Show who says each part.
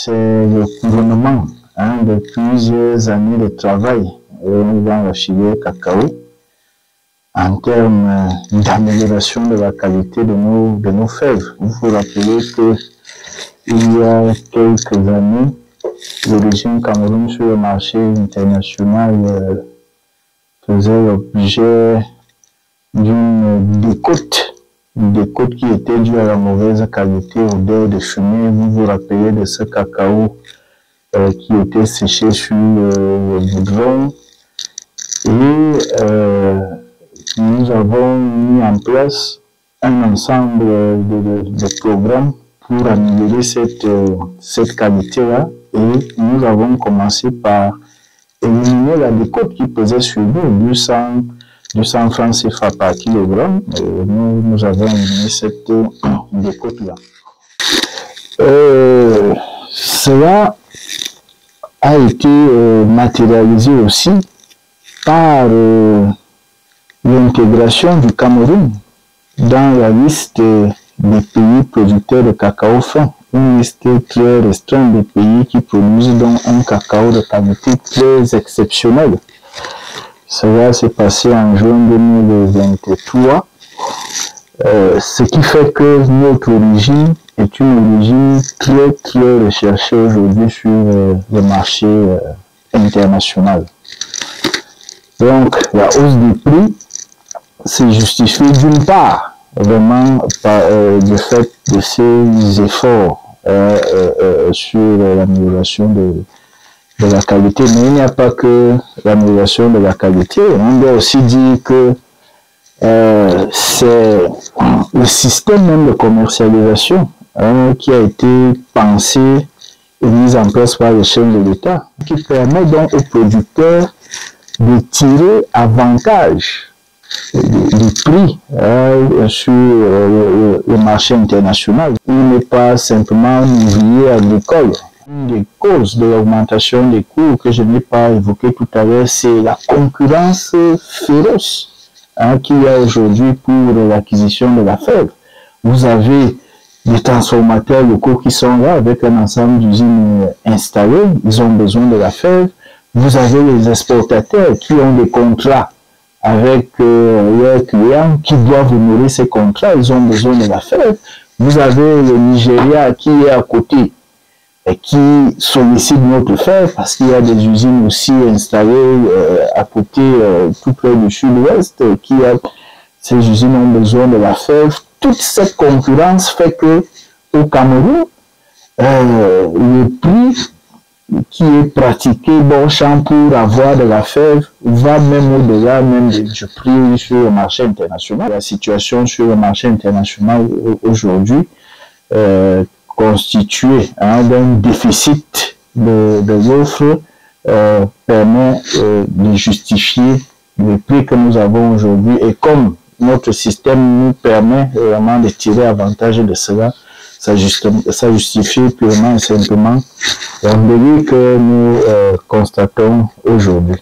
Speaker 1: c'est le couronnement de plusieurs années de travail dans la filière cacao en termes d'amélioration de la qualité de nos fèves. Vous vous rappelez qu'il y a quelques années, l'origine Cameroun sur le marché international faisait l'objet d'une décote qui était due à la mauvaise qualité, odeur de fumée. Vous vous rappelez de ce cacao qui était séché sur le goudron. Et nous avons mis en place un ensemble de programmes pour améliorer cette qualité-là. Et nous avons commencé par éliminer la décote qui pesait sur nous, 200 francs CFA par kilogramme. Nous avons éliminé cette décote-là. Cela a été matérialisé aussi par l'intégration du Cameroun dans la liste des pays producteurs de cacao fin. Une liste très restreinte de pays qui produisent donc un cacao de qualité très exceptionnelle. Cela s'est passé en juin 2023, ce qui fait que notre origine est une origine très recherchée aujourd'hui sur le marché international. Donc la hausse des prix se justifie d'une part vraiment par le fait de ces efforts sur l'amélioration de la qualité, mais il n'y a pas que l'amélioration de la qualité. On doit aussi dire que c'est le système même de commercialisation qui a été pensé et mis en place par les chefs de l'État, qui permet donc aux producteurs de tirer avantage du prix sur le marché international. Il n'est pas simplement un ouvrier agricole. Une des causes de l'augmentation des coûts que je n'ai pas évoqué tout à l'heure, c'est la concurrence féroce qu'il y a aujourd'hui pour l'acquisition de la fève. Vous avez des transformateurs locaux qui sont là avec un ensemble d'usines installées, ils ont besoin de la fève. Vous avez les exportateurs qui ont des contrats avec leurs clients qui doivent honorer ces contrats, ils ont besoin de la fève. Vous avez le Nigeria qui est à côté et qui sollicite notre fève parce qu'il y a des usines aussi installées à côté, tout près du sud-ouest, ces usines ont besoin de la fève. Toute cette concurrence fait que au Cameroun, le prix qui est pratiqué bon champ pour avoir de la fève va même au-delà même du prix sur le marché international. La situation sur le marché international aujourd'hui constituée d'un déficit de l'offre permet de justifier le prix que nous avons aujourd'hui, et comme notre système nous permet vraiment de tirer avantage de cela, ça justifie purement et simplement l'embellie que nous constatons aujourd'hui.